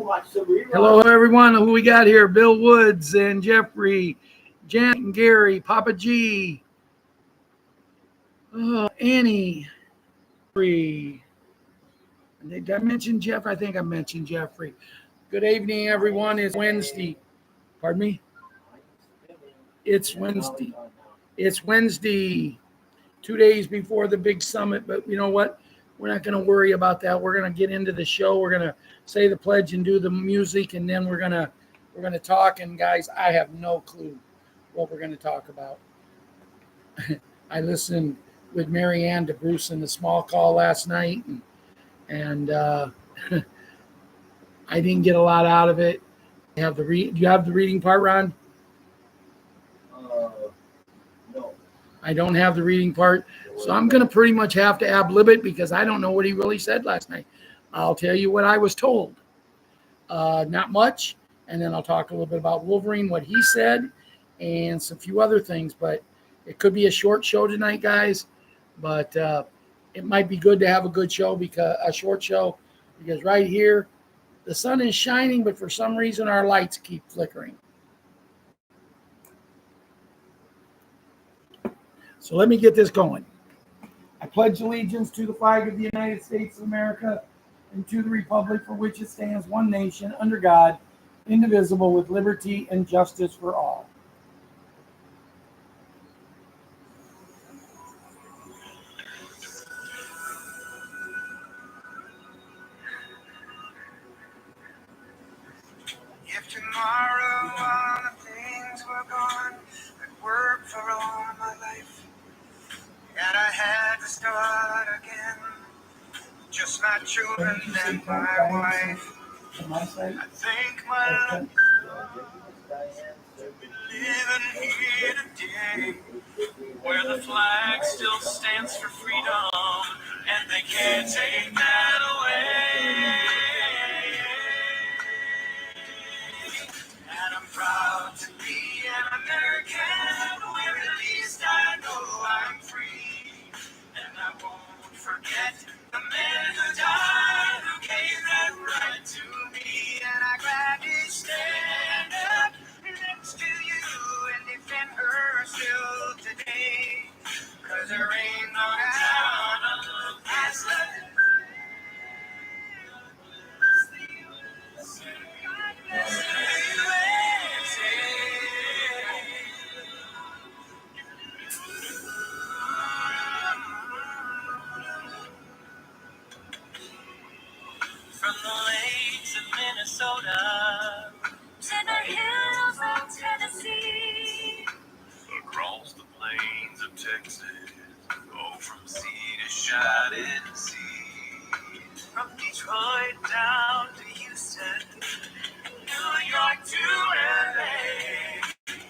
Hello, everyone. Who we got here? Bill Woods and Jeffrey, Jan and Gary, Papa G, Annie. Did I mention Jeff? I think I mentioned Jeffrey. Good evening, everyone. It's Wednesday. Pardon me? It's Wednesday. It's Wednesday, 2 days before the big summit. But you know what? We're not going to worry about that. We're going to get into the show. We're going to say the pledge and do the music, and then we're going to talk. And guys, I have no clue what we're going to talk about. I listened with Mary Ann to Bruce in the small call last night, and I didn't get a lot out of it. Do you have the reading part, Ron? No. I don't have the reading part, so I'm going to pretty much have to ad-lib it because I don't know what he really said last night. I'll tell you what I was told. Not much, and then I'll talk a little bit about Wolverine, what he said, and some few other things. But it could be a short show tonight, guys. But it might be good to have a good show, a short show, because right here, the sun is shining, but for some reason our lights keep flickering. So let me get this going. I pledge allegiance to the flag of the United States of America and to the republic for which it stands, one nation, under God, indivisible, with liberty and justice for all. If tomorrow all the things were gone, I'd work for all my life, and I had to start again. Just my children and my wife. I thank my luck to be living here today, where the flag still stands for freedom, and they can't take that away. And I'm proud to be an American, where at least I know I'm free. And I won't forget the men who died, who gave that right to me. And I gladly stand up next to you and defend her still today. 'Cause there ain't no doubt that's left. From the lakes of Minnesota to the hills of Tennessee, across the plains of Texas, oh, from sea to shining sea. From Detroit down to Houston, New York to LA,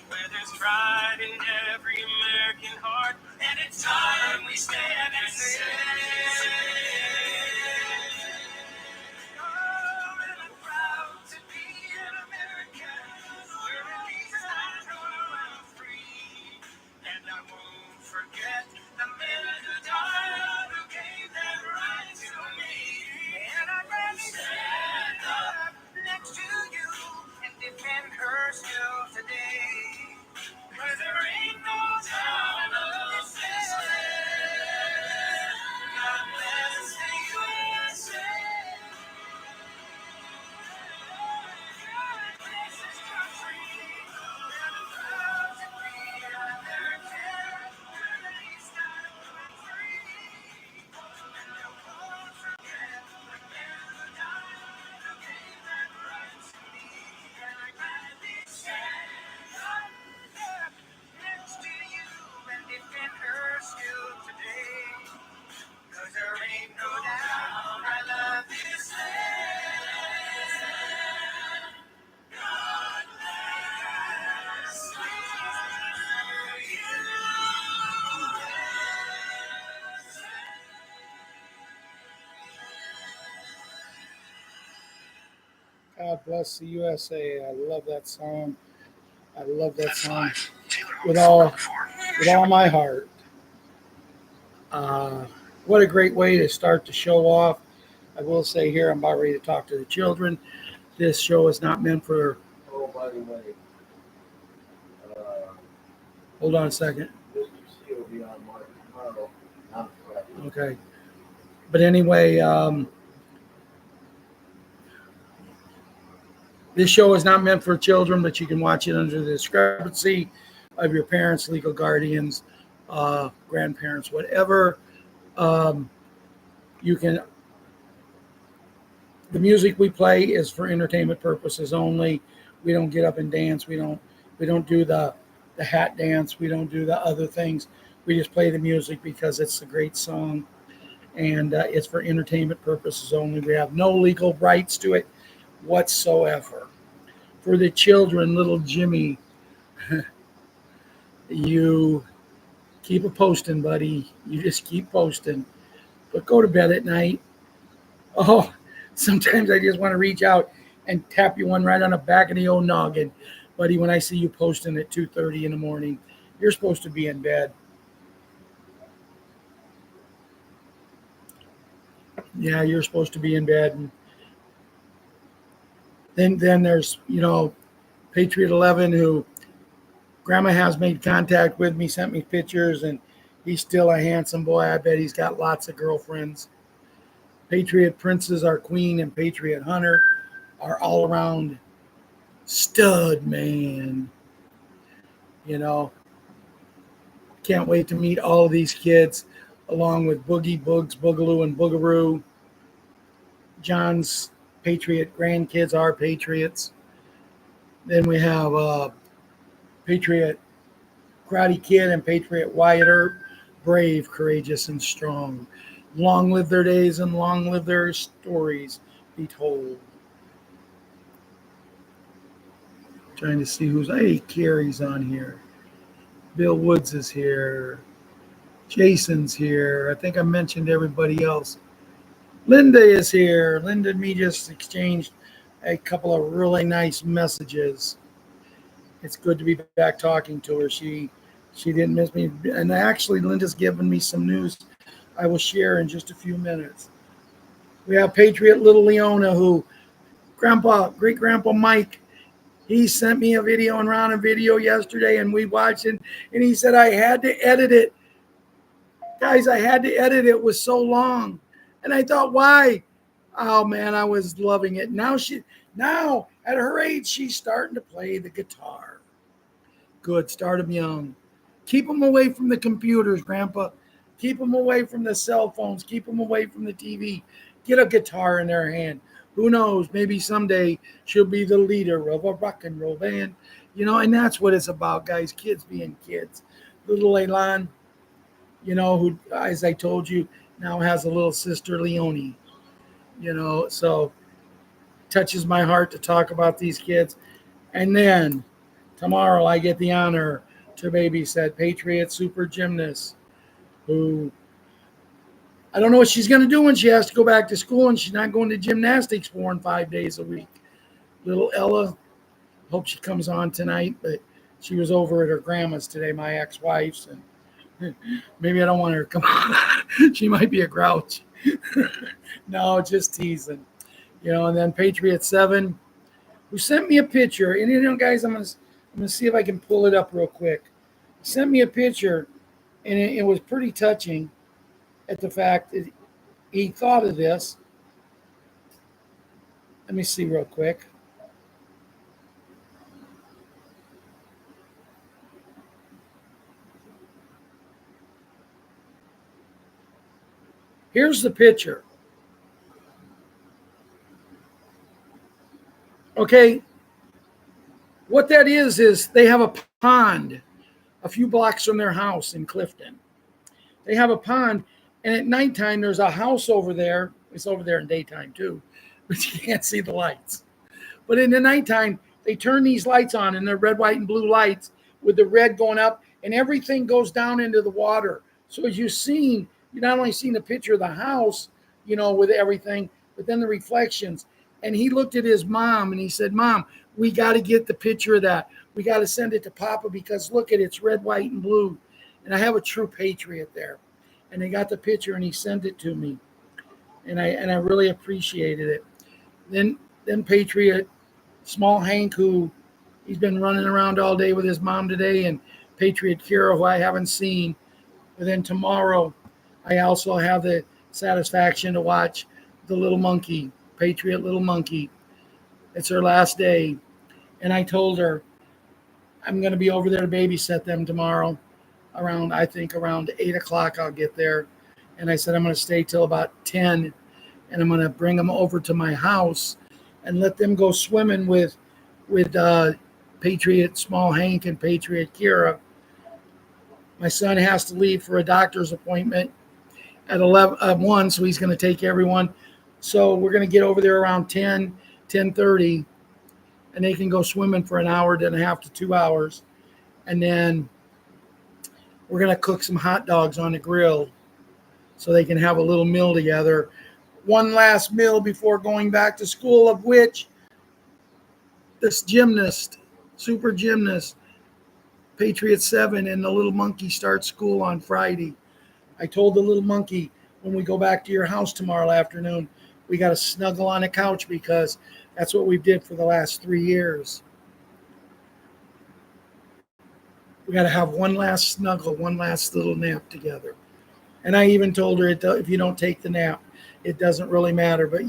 where there's pride in every American heart, and it's time we stand and say, oh, and I'm proud to be an American, where at least I know I'm free, and I won't forget the men who died, who gave that right to me, and I'm ready to stand up next to you and defend her still today. 'Cause there ain't no doubt of this land. God bless the USA. God bless this country. And I'm proud to be an American. At least I'm free. And I won't forget the men who died, who gave that right to me. And I gladly stand up next to you and defend her still today. 'Cause there ain't no doubt I love this land. God bless the USA. God bless the USA. I love that song. I love that song with all my heart. What a great way to start the show off. I will say here, I'm about ready to talk to the children. This show is not meant for. Oh, by the way, Hold on a second. Mr. C will be on Mark tomorrow, not Friday. Okay. But anyway, this show is not meant for children, but you can watch it under the discrepancy of your parents, legal guardians, grandparents, whatever. You can. The music we play is for entertainment purposes only. We don't get up and dance. We don't do the hat dance. We don't do the other things. We just play the music because it's a great song, and it's for entertainment purposes only. We have no legal rights to it whatsoever. For the children, little Jimmy, you keep a posting, buddy. You just keep posting. But go to bed at night. Oh, sometimes I just want to reach out and tap you one right on the back of the old noggin. Buddy, when I see you posting at 2:30 in the morning, you're supposed to be in bed. Yeah, you're supposed to be in bed. And then there's, Patriot 11, who Grandma has made contact with me, sent me pictures, and he's still a handsome boy. I bet he's got lots of girlfriends. Patriot Princess, our queen, and Patriot Hunter are all around stud, man. Can't wait to meet all of these kids, along with Boogie, Boogs, Boogaloo, and Boogaroo. John's Patriot grandkids are Patriots. Then we have Patriot Karate Kid and Patriot Wyatt Earp, brave, courageous, and strong. Long live their days and long live their stories be told. Trying to see who's. Hey, Carrie's on here. Bill Woods is here. Jason's here. I think I mentioned everybody else. Linda is here. Linda and me just exchanged a couple of really nice messages. It's good to be back talking to her. She didn't miss me. And actually, Linda's given me some news I will share in just a few minutes. We have Patriot Little Leona, who great grandpa Mike, he sent me a video and ran a video yesterday, and we watched it, and he said I had to edit it. Guys, I had to edit it. It was so long. And I thought, why? Oh man, I was loving it. Now at her age, she's starting to play the guitar. Good, start them young. Keep them away from the computers, Grandpa. Keep them away from the cell phones. Keep them away from the TV. Get a guitar in their hand. Who knows? Maybe someday she'll be the leader of a rock and roll band. And that's what it's about, guys. Kids being kids. Little Elan, who, as I told you, now has a little sister, Leonie. So touches my heart to talk about these kids. And then tomorrow I get the honor to babysit Patriot super gymnast, who I don't know what she's going to do when she has to go back to school and she's not going to gymnastics 4 and 5 days a week. Little Ella, hope she comes on tonight, but she was over at her grandma's today, my ex-wife's, and maybe I don't want her to come on. She might be a grouch. No, just teasing. And then Patriot 7, who sent me a picture. And, guys, I'm gonna see if I can pull it up real quick. He sent me a picture, and it was pretty touching at the fact that he thought of this. Let me see real quick. Here's the picture. Okay, what that is they have a pond a few blocks from their house in Clifton. They have a pond, and at nighttime there's a house over there. It's over there in daytime too, but you can't see the lights. But in the nighttime, they turn these lights on, and they're red, white, and blue lights with the red going up, and everything goes down into the water. So as you not only seen the picture of the house, with everything, but then the reflections. And he looked at his mom and he said, Mom, we got to get the picture of that. We got to send it to Papa because look at it, it's red, white, and blue. And I have a true patriot there. And they got the picture and he sent it to me. And I really appreciated it. Then then Patriot Small Hank, who he's been running around all day with his mom today, and Patriot Kira, who I haven't seen. But then tomorrow, I also have the satisfaction to watch the little monkey, Patriot little monkey. It's her last day. And I told her I'm going to be over there to babysit them tomorrow around, I think around 8 o'clock I'll get there. And I said I'm going to stay till about 10, and I'm going to bring them over to my house and let them go swimming with Patriot Small Hank and Patriot Kira. My son has to leave for a doctor's appointment at 1, so he's going to take everyone. So we're going to get over there around 10:30, and they can go swimming for an hour and a half to 2 hours. And then we're going to cook some hot dogs on the grill so they can have a little meal together. One last meal before going back to school, of which this gymnast, super gymnast, Patriot 7, and the little monkey start school on Friday. I told the little monkey, when we go back to your house tomorrow afternoon, we got to snuggle on a couch, because that's what we did for the last 3 years. We got to have one last snuggle, one last little nap together. And I even told her, if you don't take the nap, it doesn't really matter. But,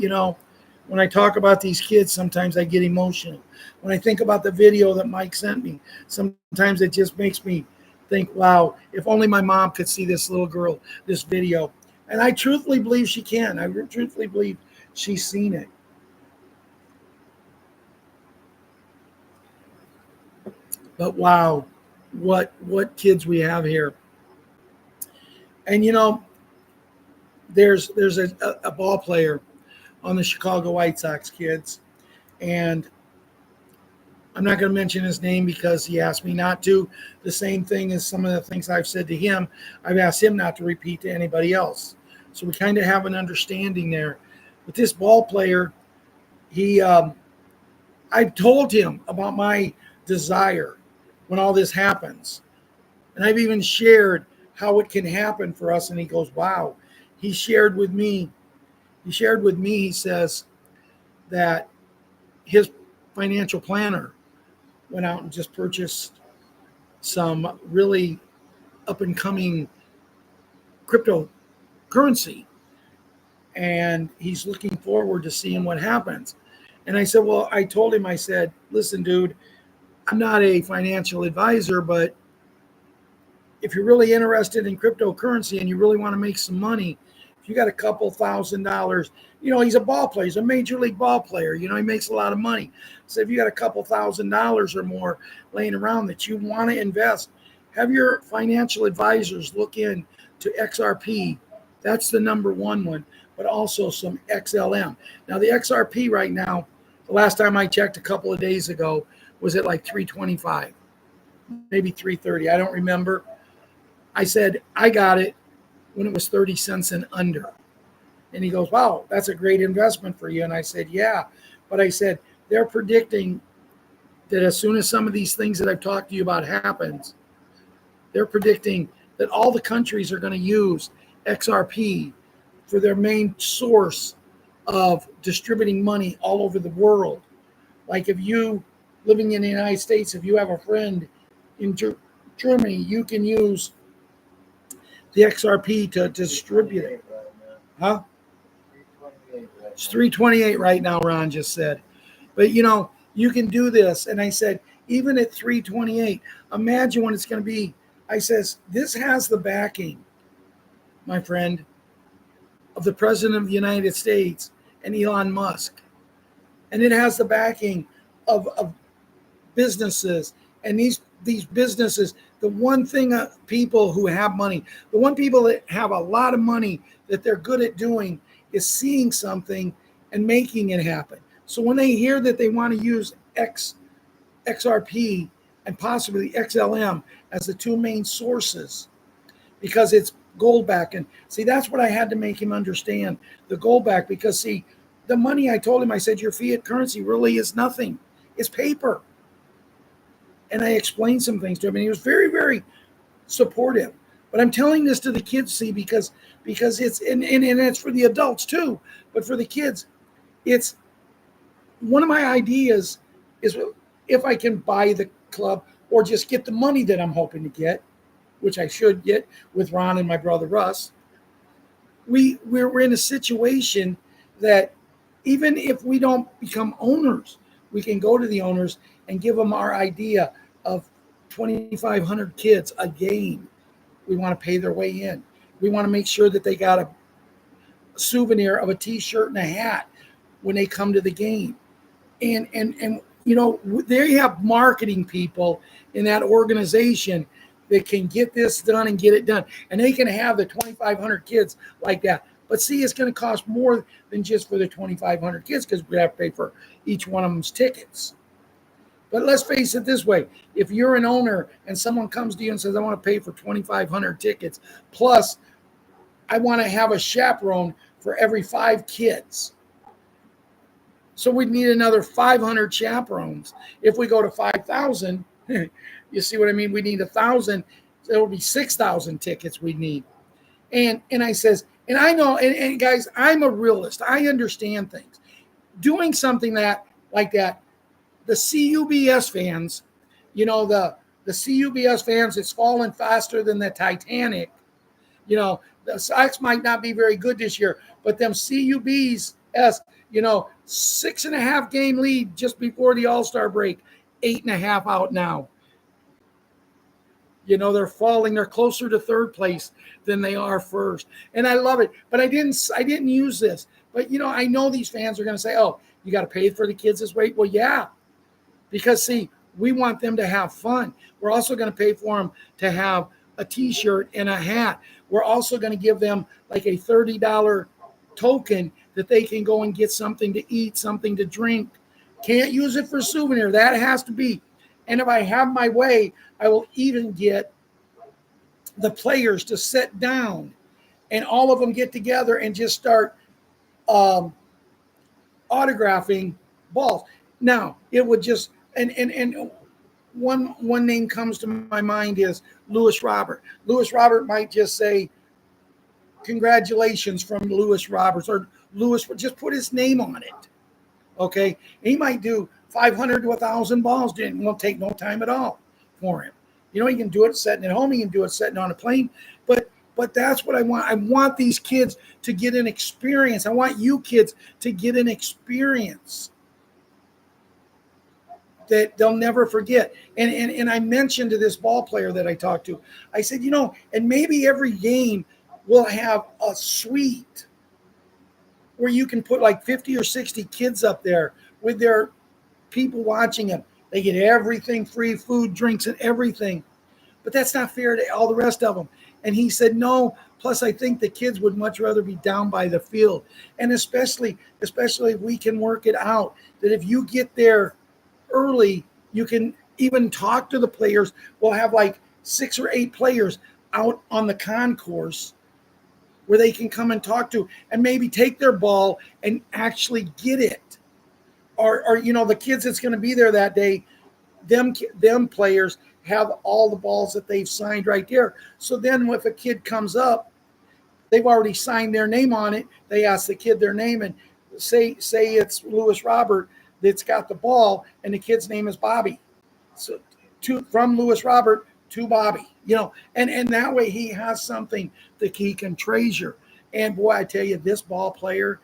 when I talk about these kids, sometimes I get emotional. When I think about the video that Mike sent me, sometimes it just makes me think, wow, if only my mom could see this little girl, this video. And I truthfully believe she can. I truthfully believe she's seen it. But wow, what kids we have here. And there's a ball player on the Chicago White Sox kids, and I'm not going to mention his name because he asked me not to. The same thing as some of the things I've said to him, I've asked him not to repeat to anybody else. So we kind of have an understanding there. But this ball player, I told him about my desire when all this happens. And I've even shared how it can happen for us. And he goes, wow. He shared with me, he says that his financial planner went out and just purchased some really up and coming cryptocurrency. And he's looking forward to seeing what happens. And I said, well, I told him, I said, listen, dude, I'm not a financial advisor, but if you're really interested in cryptocurrency and you really want to make some money, if you got a couple $1,000s, he's a ball player, he's a major league ball player, he makes a lot of money. So if you got a couple $1,000s or more laying around that you want to invest, have your financial advisors look in to XRP. That's the number one, but also some XLM. Now the XRP right now, the last time I checked a couple of days ago, was at like 325, maybe 330. I don't remember. I said, I got it when it was 30 cents and under. And he goes, wow, that's a great investment for you. And I said, yeah. But I said, they're predicting that as soon as some of these things that I've talked to you about happens, they're predicting that all the countries are going to use XRP for their main source of distributing money all over the world. Like if you living in the United States, if you have a friend in Germany, you can use the XRP to distribute it. Huh? It's 328 right now, Ron just said. But you can do this. And I said, even at 328, imagine what it's going to be. I says, this has the backing, my friend, of the President of the United States and Elon Musk. And it has the backing of businesses. And these businesses, the one thing people who have money, the one people that have a lot of money that they're good at doing is seeing something and making it happen. So when they hear that they want to use XRP and possibly XLM as the two main sources, because it's gold back. And see, that's what I had to make him understand, the gold back, because see, the money, I told him, I said, your fiat currency really is nothing. It's paper. And I explained some things to him, and he was very, very supportive. But I'm telling this to the kids, see, because it's and it's for the adults too, but for the kids, it's one of my ideas is if I can buy the club or just get the money that I'm hoping to get, which I should get with Ron and my brother Russ, we're in a situation that even if we don't become owners, we can go to the owners and give them our idea of 2,500 kids a game. We want to pay their way in. We want to make sure that they got a souvenir of a T-shirt and a hat when they come to the game. And they have marketing people in that organization that can get this done and get it done. And they can have the 2,500 kids like that. But see, it's going to cost more than just for the 2,500 kids because we have to pay for each one of them's tickets. But let's face it this way. If you're an owner and someone comes to you and says, I want to pay for 2,500 tickets, plus I want to have a chaperone for every 5 kids. So we'd need another 500 chaperones. If we go to 5,000, you see what I mean? We need 1,000. So it will be 6,000 tickets we need. And I says, and I know, and guys, I'm a realist. I understand things. Doing something like that, the CUBS fans, the CUBS fans, it's fallen faster than the Titanic. The Sox might not be very good this year, but them CUBS, 6.5 game lead just before the All-Star break, 8.5 out now. They're falling. They're closer to third place than they are first. And I love it. But I didn't use this. But, I know these fans are going to say, oh, you got to pay for the kids this way. Well, yeah. Because, see, we want them to have fun. We're also going to pay for them to have a T-shirt and a hat. We're also going to give them like a $30 token that they can go and get something to eat, something to drink. Can't use it for souvenir. That has to be. And if I have my way, I will even get the players to sit down and all of them get together and just start autographing balls. Now, it would just and one name comes to my mind is Lewis Robert. Lewis Robert might just say, congratulations from Lewis Roberts, or Lewis, just put his name on it. Okay. He might do 500 to 1,000 balls. It won't take no time at all for him. He can do it sitting at home. He can do it sitting on a plane. But that's what I want. I want these kids to get an experience. I want you kids to get an experience that they'll never forget. And I mentioned to this ball player that I talked to, I said, and maybe every game will have a suite where you can put like 50 or 60 kids up there with their people watching them. They get everything free, food, drinks, and everything. But that's not fair to all the rest of them. And he said, no. Plus, I think the kids would much rather be down by the field. And especially if we can work it out, that if you get there early, you can even talk to the players. We'll have like 6 or 8 players out on the concourse where they can come and talk to and maybe take their ball and actually get it. Or the kids that's going to be there that day, them players have all the balls that they've signed right there. So then if a kid comes up, they've already signed their name on it. They ask the kid their name and say it's Lewis Robert that's got the ball, and the kid's name is Bobby. So from Lewis Robert to Bobby, and that way he has something that he can treasure. And boy, I tell you, this ball player,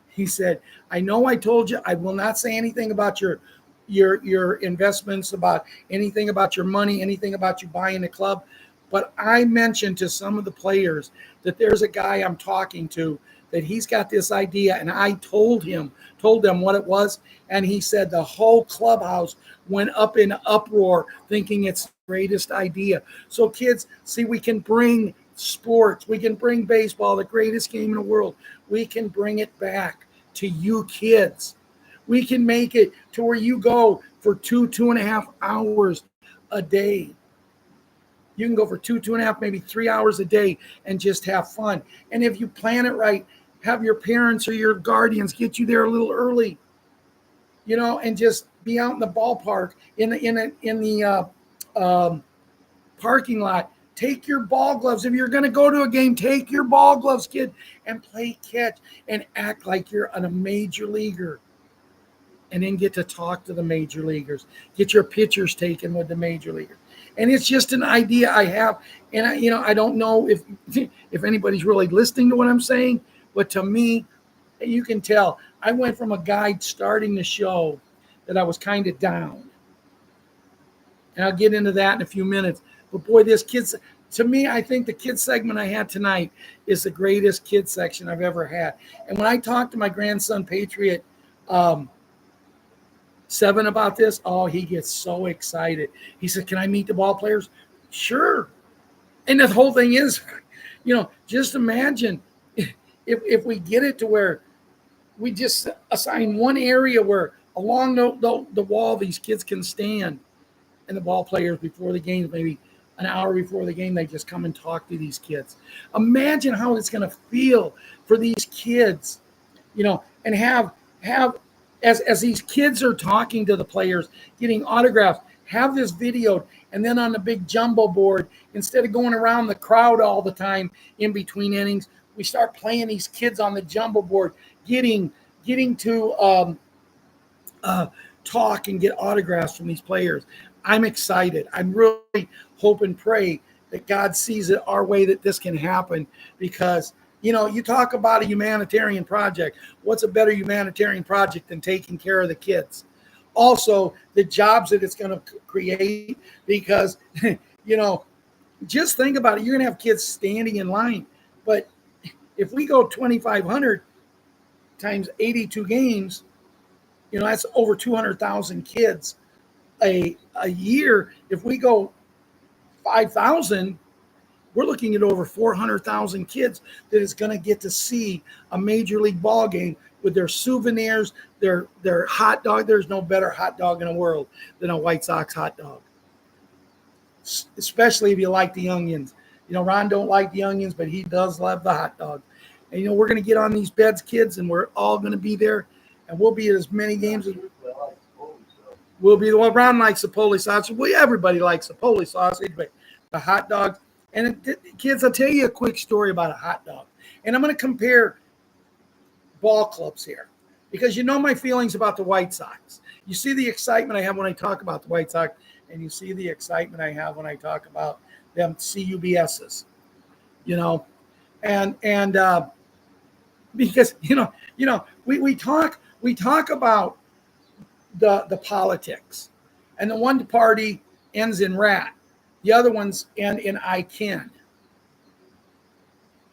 he said, I know I told you I will not say anything about your investments, about anything about your money, anything about you buying the club. But I mentioned to some of the players that there's a guy I'm talking to that he's got this idea, and I told them what it was, and he said the whole clubhouse went up in uproar thinking it's the greatest idea. So kids, see, we can bring sports, we can bring baseball, the greatest game in the world. We can bring it back to you kids. We can make it to where you go for 2.5 hours a day. You can go for 2.5, maybe 3 hours a day and just have fun. And if you plan it right, have your parents or your guardians get you there a little early, and just be out in the ballpark, in the parking lot. Take your ball gloves. If you're going to go to a game, take your ball gloves, kid, and play catch and act like you're a major leaguer. and then get to talk to the major leaguers, get your pictures taken with the major leaguers. And it's just an idea I have. And I don't know if anybody's really listening to what I'm saying, but to me, you can tell I went from a guy starting the show that I was kind of down. And I'll get into that in a few minutes. But boy, this kids, to me, I think the kids segment I had tonight is the greatest kids section I've ever had. And when I talked to my grandson, Patriot 7 about this, oh, he gets so excited. He said, "Can I meet the ball players?" Sure. And the whole thing is, just imagine if we get it to where we just assign one area where along the wall these kids can stand, and the ball players before the game, maybe an hour before the game, they just come and talk to these kids. Imagine how it's going to feel for these kids, and have as these kids are talking to the players, getting autographs, have this videoed, and then on the big jumbo board, instead of going around the crowd all the time in between innings, we start playing these kids on the jumbo board, getting to talk and get autographs from these players. I'm excited. I'm really hope and pray that God sees it our way that this can happen, because you talk about a humanitarian project. What's a better humanitarian project than taking care of the kids? Also, the jobs that it's going to create, because just think about it. You're going to have kids standing in line, but if we go 2,500 times 82 games, that's over 200,000 kids a year. If we go 5,000, we're looking at over 400,000 kids that is going to get to see a major league ball game with their souvenirs, their hot dog. There's no better hot dog in the world than a White Sox hot dog, especially if you like the onions. Ron don't like the onions, but he does love the hot dog. And we're going to get on these beds, kids, and we're all going to be there, and we'll be at as many games as we'll be. Well, Ron likes the Polish sausage. Well, everybody likes the Polish sausage, but the hot dogs. And kids, I'll tell you a quick story about a hot dog. And I'm going to compare ball clubs here, because my feelings about the White Sox. You see the excitement I have when I talk about the White Sox, and you see the excitement I have when I talk about them CUBSs. And because we talk about the politics, and the one party ends in rat, the other ones end in I can.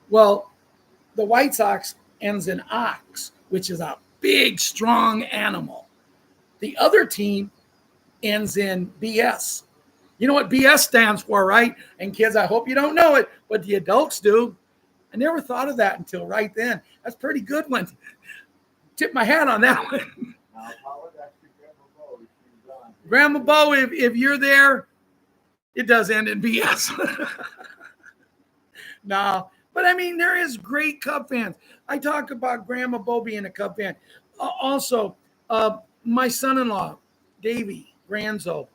Well, the White Sox ends in ox, which is a big, strong animal. The other team ends in BS. You know what BS stands for, right? And kids, I hope you don't know it, but the adults do. I never thought of that until right then. That's a pretty good one. Tip my hat on that one. Grandma Bo, if you're there, it does end in BS. No, but I mean, there is great Cub fans. I talk about Grandma Bo being a Cub fan. Also, my son-in-law, Davey Granzo,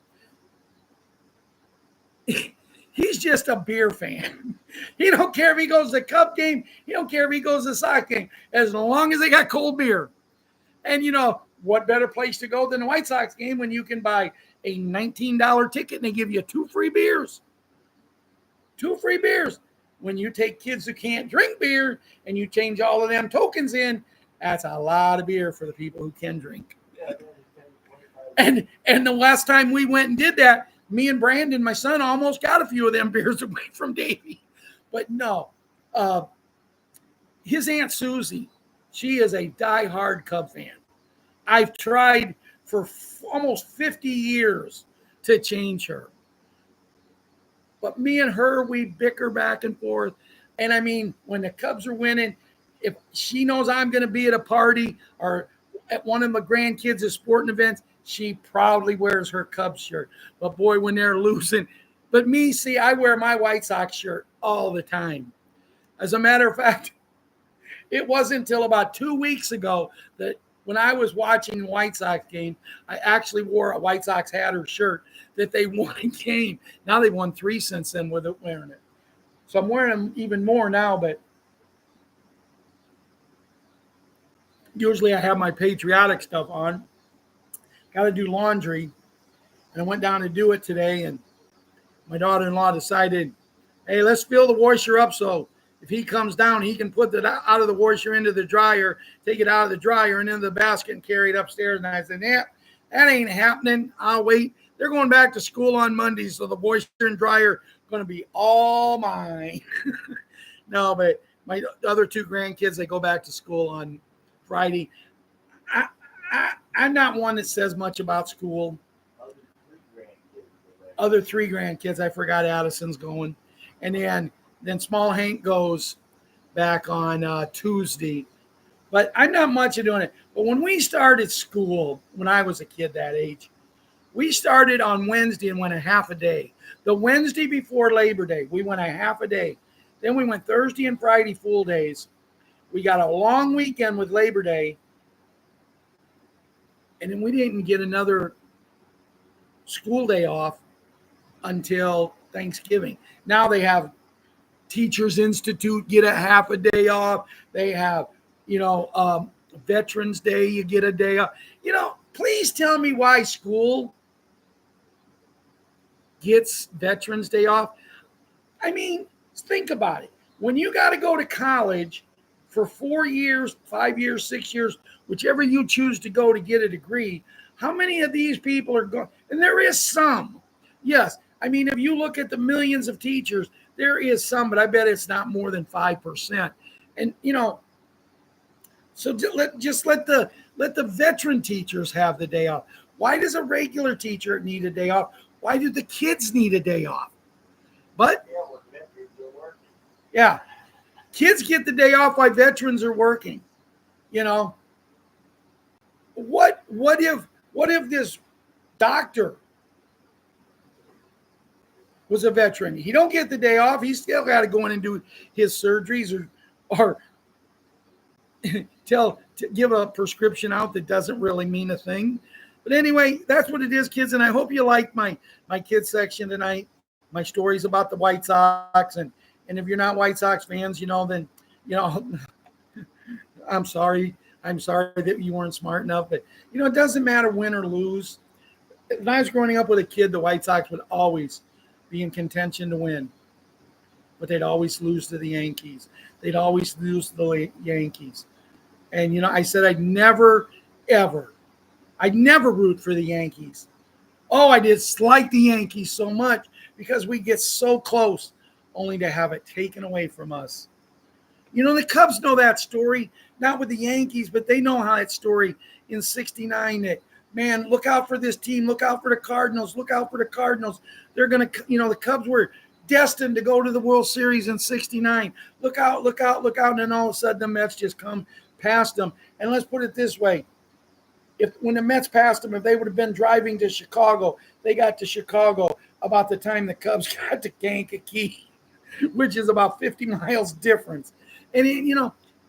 he's just a beer fan. He don't care if he goes to the Cub game. He don't care if he goes to the Sox game, as long as they got cold beer. And what better place to go than the White Sox game when you can buy a $19 ticket and they give you 2 free beers. 2 free beers. When you take kids who can't drink beer and you change all of them tokens in, that's a lot of beer for the people who can drink. And the last time we went and did that, me and Brandon, my son, almost got a few of them beers away from Davey. But no, his Aunt Susie, she is a diehard Cub fan. I've tried for almost 50 years to change her. But me and her, we bicker back and forth. And I mean, when the Cubs are winning, if she knows I'm going to be at a party or at one of my grandkids' sporting events, she proudly wears her Cubs shirt. But boy, when they're losing. But me, see, I wear my White Sox shirt all the time. As a matter of fact, it wasn't until about 2 weeks ago that when I was watching the White Sox game, I actually wore a White Sox hat or shirt that they won a game. Now they've won 3 since then with it wearing it. So I'm wearing them even more now, but usually I have my patriotic stuff on. got to do laundry. And I went down to do it today, and my daughter-in-law decided, hey, let's fill the washer up so if he comes down, he can put it out of the washer into the dryer, take it out of the dryer and into the basket and carry it upstairs. And I said, yeah, that ain't happening. I'll wait. They're going back to school on Monday, so the washer and dryer are going to be all mine. No, but my other two grandkids, they go back to school on Friday. I'm not one that says much about school. Other three grandkids, I forgot Addison's going. And then small Hank goes back on Tuesday. But I'm not much of doing it. But when we started school, when I was a kid that age, we started on Wednesday and went a half a day. The Wednesday before Labor Day, we went a half a day. Then we went Thursday and Friday full days. We got a long weekend with Labor Day. And then we didn't get another school day off until Thanksgiving. Now they have Teachers Institute, get a half a day off. They have, Veterans Day, you get a day off. Please tell me why school gets Veterans Day off. I mean, think about it. When you got to go to college for 4 years, 5 years, 6 years, whichever you choose to go to get a degree, how many of these people are going? And there is some. Yes. I mean, if you look at the millions of teachers, there is some, but I bet it's not more than 5%. And, so let the veteran teachers have the day off. Why does a regular teacher need a day off? Why do the kids need a day off? But, yeah, kids get the day off while veterans are working. What if this doctor was a veteran? He don't get the day off. He's still got to go in and do his surgeries or give a prescription out that doesn't really mean a thing. But anyway, that's what it is, kids. And I hope you like my kids section tonight, my stories about the White Sox. And if you're not White Sox fans, then, I'm sorry. I'm sorry that you weren't smart enough. But, it doesn't matter win or lose. When I was growing up with a kid, the White Sox would always be in contention to win. But they'd always lose to the Yankees. They'd always lose to the Yankees. And, I said I'd never root for the Yankees. Oh, I dislike the Yankees so much because we get so close only to have it taken away from us. The Cubs know that story, not with the Yankees, but they know how that story in 69 that, man, look out for this team. Look out for the Cardinals. Look out for the Cardinals. They're going to, the Cubs were destined to go to the World Series in 69. Look out, look out, look out. And then all of a sudden the Mets just come past them. And let's put it this way. When the Mets passed them, if they would have been driving to Chicago, they got to Chicago about the time the Cubs got to Kankakee, which is about 50 miles difference. And,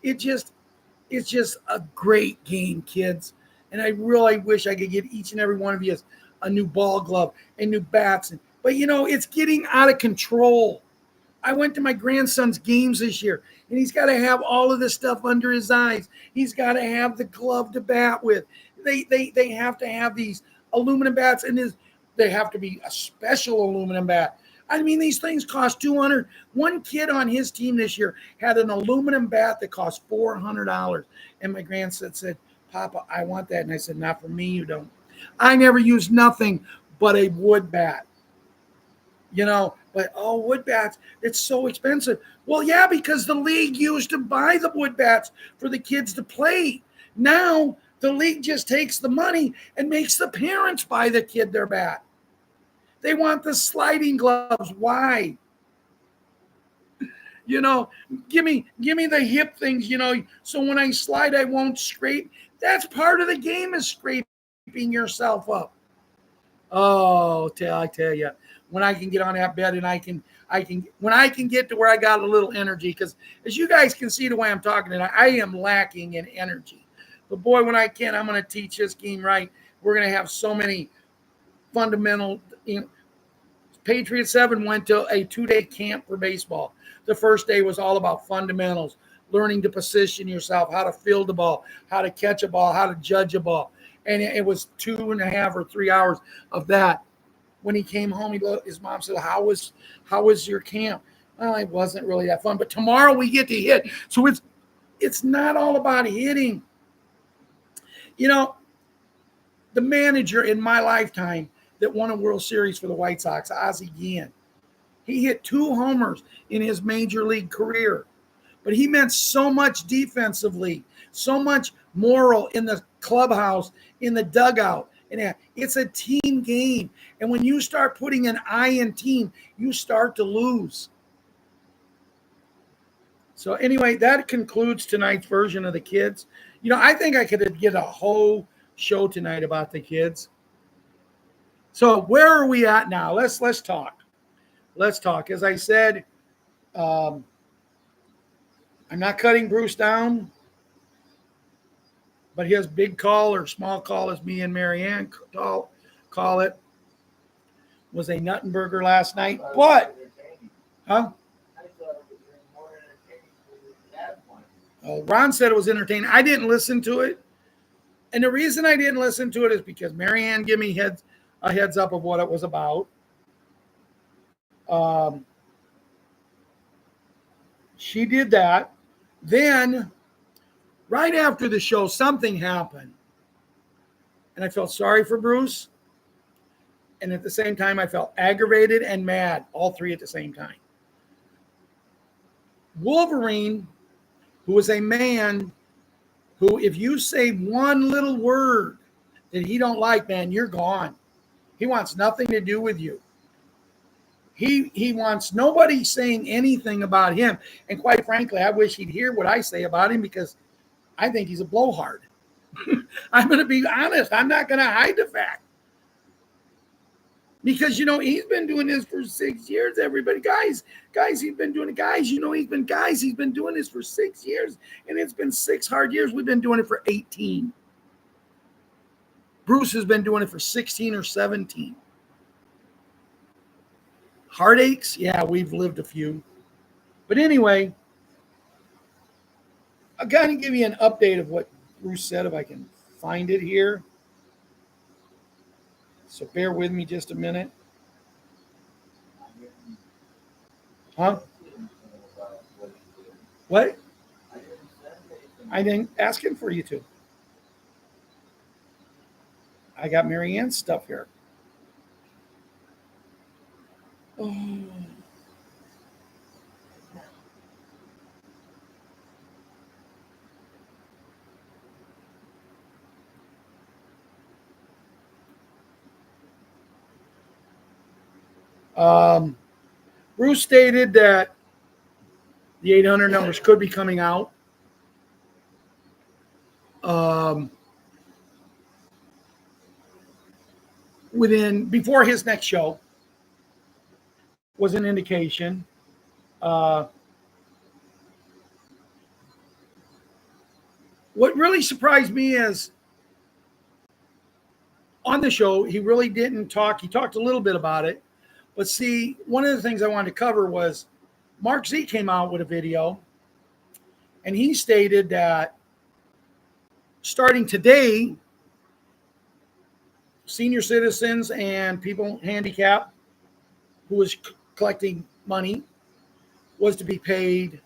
it's just a great game, kids. And I really wish I could get each and every one of you a new ball glove and new bats. But, it's getting out of control. I went to my grandson's games this year, and he's got to have all of this stuff under his eyes. He's got to have the glove to bat with. They have to have these aluminum bats, and they have to be a special aluminum bat. I mean, these things cost $200. One kid on his team this year had an aluminum bat that cost $400. And my grandson said, Papa, I want that. And I said, not for me, you don't. I never used nothing but a wood bat. But wood bats, it's so expensive. Well, yeah, because the league used to buy the wood bats for the kids to play. Now the league just takes the money and makes the parents buy the kid their bat. They want the sliding gloves. Why? Give me the hip things, so when I slide, I won't scrape. That's part of the game, is scraping yourself up. Oh, I tell you, when I can get on that bed and when I can get to where I got a little energy, because as you guys can see the way I'm talking tonight, I am lacking in energy. But boy, when I can, I'm going to teach this game right. We're going to have so many fundamental. Patriots 7 went to a 2-day camp for baseball. The first day was all about fundamentals, learning to position yourself, how to field the ball, how to catch a ball, how to judge a ball. And it was 2.5 or 3 hours of that. When he came home, his mom said, how was your camp? Well, it wasn't really that fun, but tomorrow we get to hit. So it's not all about hitting. You know, the manager in my lifetime that won a World Series for the White Sox, Ozzie Guillen, he hit 2 homers in his major league career. But he meant so much defensively, so much moral in the clubhouse, in the dugout. And it's a team game. And when you start putting an I in team, you start to lose. So anyway, that concludes tonight's version of the kids. You know, I think I could get a whole show tonight about the kids. So where are we at now? Let's talk. Let's talk. As I said, I'm not cutting Bruce down, but his big call or small call, as me and Marianne call it, was a Nuttenberger last night. But, huh? Ron said it was entertaining. I didn't listen to it. And the reason I didn't listen to it is because Marianne gave me a heads up of what it was about. She did that. Then, right after the show, something happened. And I felt sorry for Bruce. And at the same time, I felt aggravated and mad, all three at the same time. Wolverine, who was a man who, if you say one little word that he don't like, man, you're gone. He wants nothing to do with you. He wants nobody saying anything about him. And quite frankly, I wish he'd hear what I say about him, because I think he's a blowhard. I'm going to be honest. I'm not going to hide the fact. Because, you know, he's been doing this for 6 years, everybody. Guys, he's been doing it. Guys, you know, he's been doing this for 6 years. And it's been 6 hard years. We've been doing it for 18. Bruce has been doing it for 16 or 17. Heartaches? Yeah, we've lived a few. But anyway, I'll kind of give you an update of what Bruce said, if I can find it here. So bear with me just a minute. Huh? What? I didn't ask him for you to. I got Marianne's stuff here. Oh. Bruce stated that the 800 numbers could be coming out. Before his next show was an indication. What really surprised me is on the show, he really didn't talk. He talked a little bit about it. But see, one of the things I wanted to cover was Mark Z came out with a video, and he stated that starting today, senior citizens and people handicapped who was collecting money was to be paid.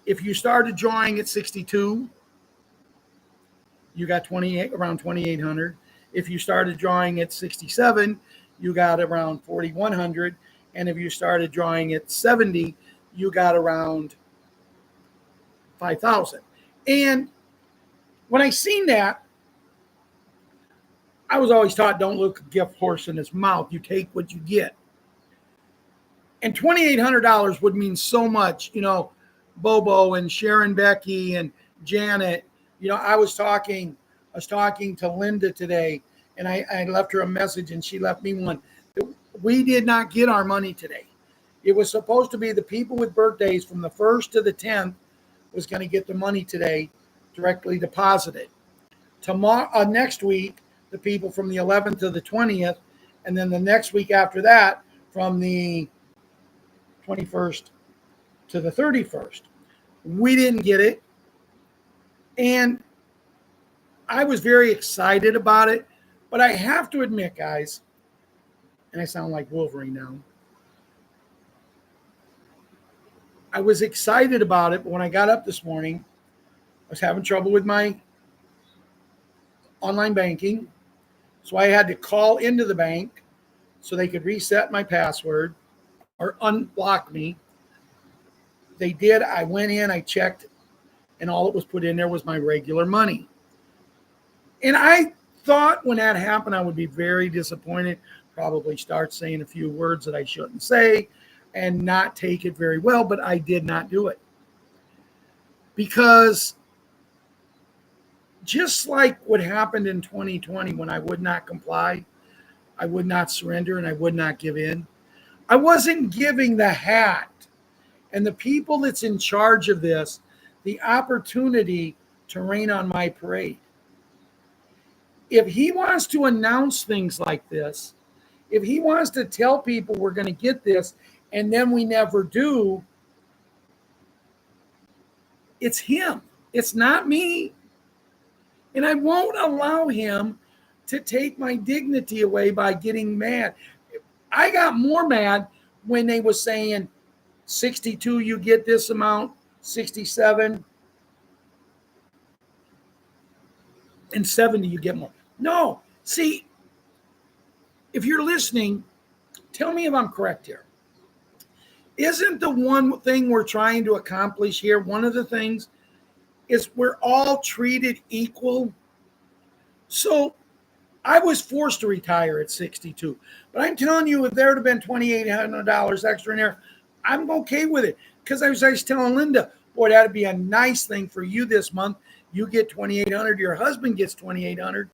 If you started drawing at 62, you got around 2,800. If you started drawing at 67, you got around 4,100. And if you started drawing at 70, you got around 5,000. And when I seen that, I was always taught, don't look a gift horse in its mouth. You take what you get. And $2,800 would mean so much. You know, Bobo and Sharon Becky and Janet. You know, I was talking to Linda today, and I left her a message, and she left me one. We did not get our money today. It was supposed to be the people with birthdays from the 1st to the 10th was going to get the money today directly deposited. Tomorrow, next week, the people from the 11th to the 20th, and then the next week after that, from the 21st to the 31st. We didn't get it. And I was very excited about it, but I have to admit, guys, and I sound like Wolverine now, I was excited about it, but when I got up this morning, I was having trouble with my online banking. So I had to call into the bank so they could reset my password or unblock me. They did. I went in, I checked, and all that was put in there was my regular money. And I thought when that happened, I would be very disappointed, probably start saying a few words that I shouldn't say and not take it very well, but I did not do it. Because just like what happened in 2020 when I would not comply, I would not surrender, and I would not give in, I wasn't giving the hat and the people that's in charge of this the opportunity to rain on my parade. If he wants to announce things like this, if he wants to tell people we're going to get this and then we never do, it's him. It's not me. And I won't allow him to take my dignity away by getting mad. I got more mad when they were saying 62, you get this amount, 67, and 70, you get more. No, see, if you're listening, tell me if I'm correct here. Isn't the one thing we're trying to accomplish here, one of the things is we're all treated equal? So I was forced to retire at 62, but I'm telling you, if there would have been $2,800 extra in there, I'm okay with it. Because I was telling Linda, boy, that'd be a nice thing for you this month. You get 2,800, your husband gets 2,800.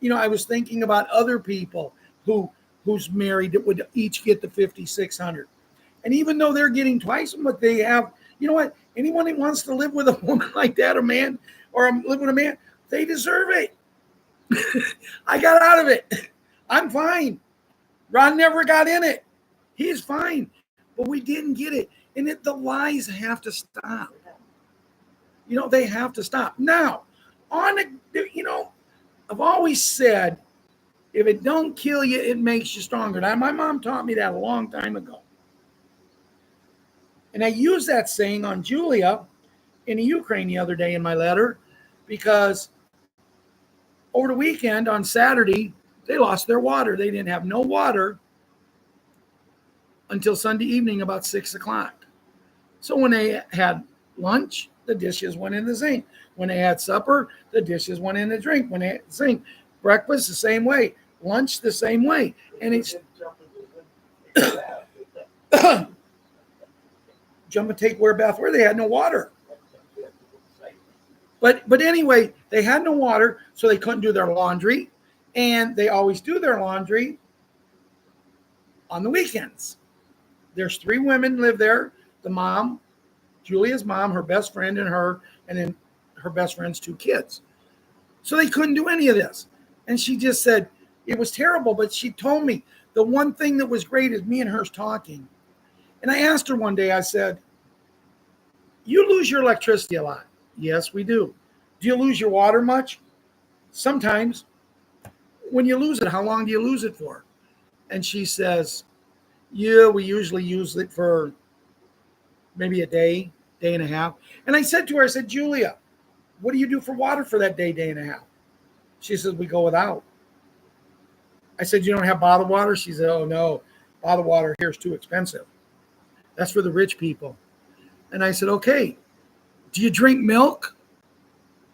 You know, I was thinking about other people who's married that would each get the 5,600. And even though they're getting twice what they have, you know what? Anyone that wants to live with a woman like that, a man, or live with a man, they deserve it. I got out of it. I'm fine. Ron never got in it. He's fine. But we didn't get it. And the lies have to stop. You know, they have to stop. Now, I've always said, if it don't kill you, it makes you stronger. Now, my mom taught me that a long time ago. And I used that saying on Julia in the Ukraine the other day in my letter, because over the weekend on Saturday, they lost their water. They didn't have no water until Sunday evening about 6 o'clock. So when they had lunch, the dishes went in the sink. When they had supper, the dishes went in the drink. When they had the sink, breakfast the same way, lunch the same way. And it's jump and take where bath where they had no water. But anyway, they had no water, so they couldn't do their laundry. And they always do their laundry on the weekends. There's 3 women live there. The mom, Julia's mom, her best friend, and her, and then her best friend's 2 kids. So they couldn't do any of this. And she just said, it was terrible. But she told me the one thing that was great is me and her's talking. And I asked her one day, I said, you lose your electricity a lot. Yes, we do. Do you lose your water much? Sometimes. When you lose it, how long do you lose it for? And she says, yeah, we usually use it for maybe a day, day and a half. And I said to her, I said, Julia, what do you do for water for that day, day and a half? She says, we go without. I said, you don't have bottled water? She said, oh, no, bottled water here is too expensive. That's for the rich people. And I said, okay, do you drink milk?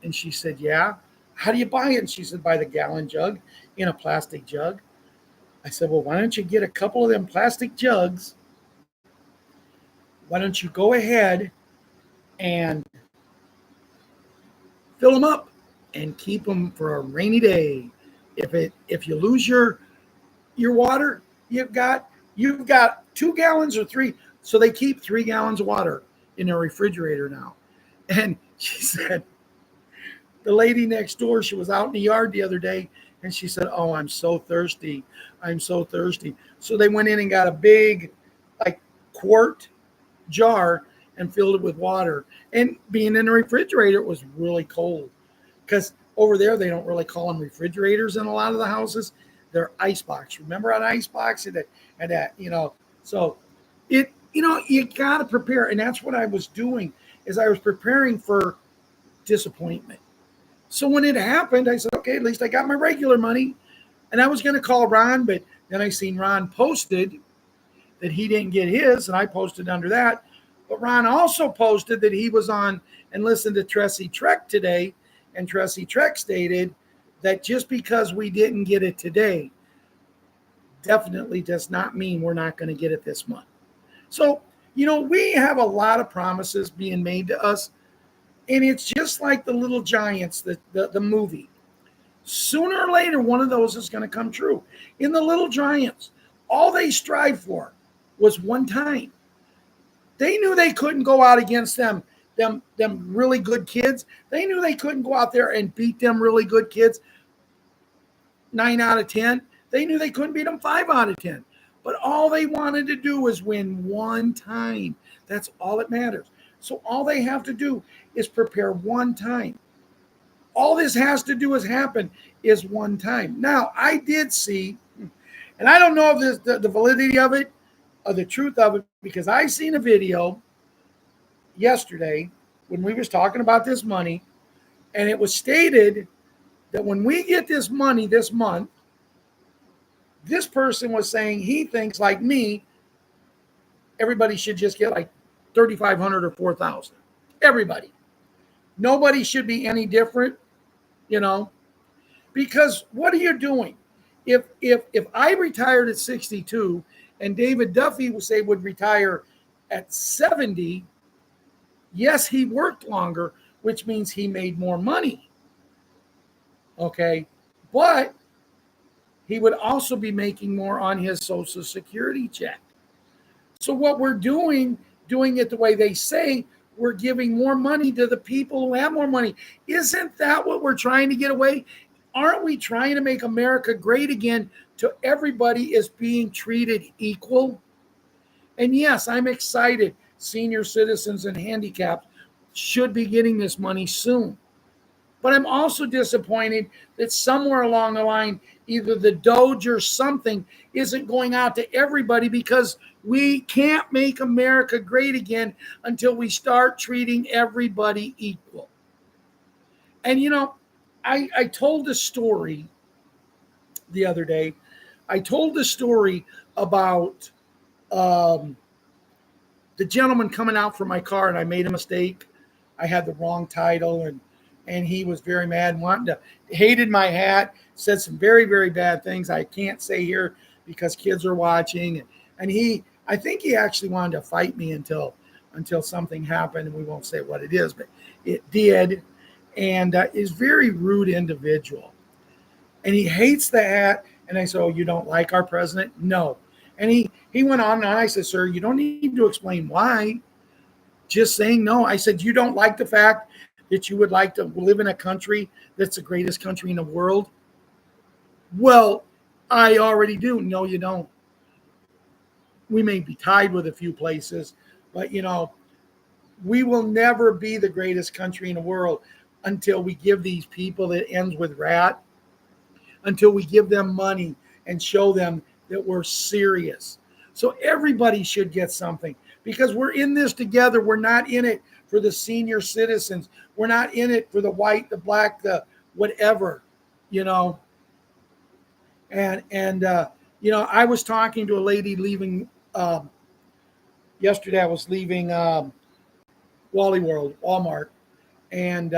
And she said, yeah. How do you buy it? And she said, by the gallon jug in a plastic jug. I said, well, why don't you get a couple of them plastic jugs? Why don't you go ahead and fill them up and keep them for a rainy day? If you lose your water, you've got 2 gallons or 3. So they keep 3 gallons of water in their refrigerator now. And she said, the lady next door, she was out in the yard the other day, and she said, oh, I'm so thirsty. I'm so thirsty. So they went in and got a big, quart jar and filled it with water. And being in the refrigerator, it was really cold because Over there, they don't really call them refrigerators in a lot of the houses. They're ice box. Remember an ice box and that, so you got to prepare. And that's what I was doing is I was preparing for disappointment. So when it happened, I said, okay, at least I got my regular money. And I was going to call Ron, but then I seen Ron posted that he didn't get his, and I posted under that. But Ron also posted that he was on and listened to Tressie Trek today, and Tressie Trek stated that just because we didn't get it today definitely does not mean we're not going to get it this month. So, we have a lot of promises being made to us, and it's just like the Little Giants, the movie. Sooner or later, one of those is going to come true. In the Little Giants, all they strive for was one time. They knew they couldn't go out against them really good kids. They knew they couldn't go out there and beat them really good kids 9 out of 10. They knew they couldn't beat them 5 out of 10. But all they wanted to do was win one time. That's all that matters. So all they have to do is prepare one time. All this has to do is happen is one time. Now, I did see, and I don't know if the validity of it or the truth of it, because I seen a video yesterday when we was talking about this money, and it was stated that when we get this money this month, this person was saying he thinks, like me, everybody should just get like $3,500 or $4,000. Everybody. Nobody should be any different, because what are you doing? If I retired at 62 and David Duffy would retire at 70, yes, he worked longer, which means he made more money. Okay, but he would also be making more on his Social Security check. So what we're doing it the way they say, we're giving more money to the people who have more money. Isn't that what we're trying to get away? Aren't we trying to make America great again to everybody is being treated equal? And yes, I'm excited. Senior citizens and handicapped should be getting this money soon. But I'm also disappointed that somewhere along the line, either the Doge or something isn't going out to everybody, because we can't make America great again until we start treating everybody equal. And, I told a story the other day. I told the story about the gentleman coming out for my car, and I made a mistake. I had the wrong title, and he was very mad, hated my hat, said some very, very bad things I can't say here because kids are watching. And I think he actually wanted to fight me until something happened, and we won't say what it is, but it did. And is very rude individual. And he hates the hat. And I said, oh, you don't like our president? No. And he went on, and I said, sir, you don't need to explain why. Just saying no. I said, you don't like the fact that you would like to live in a country that's the greatest country in the world? Well, I already do. No, you don't. We may be tied with a few places, but, we will never be the greatest country in the world until we give these people that ends with rat, until we give them money and show them that we're serious. So everybody should get something, because we're in this together. We're not in it for the senior citizens. We're not in it for the white, the black, the whatever, And I was talking to a lady leaving yesterday. I was leaving Wally World, Walmart, and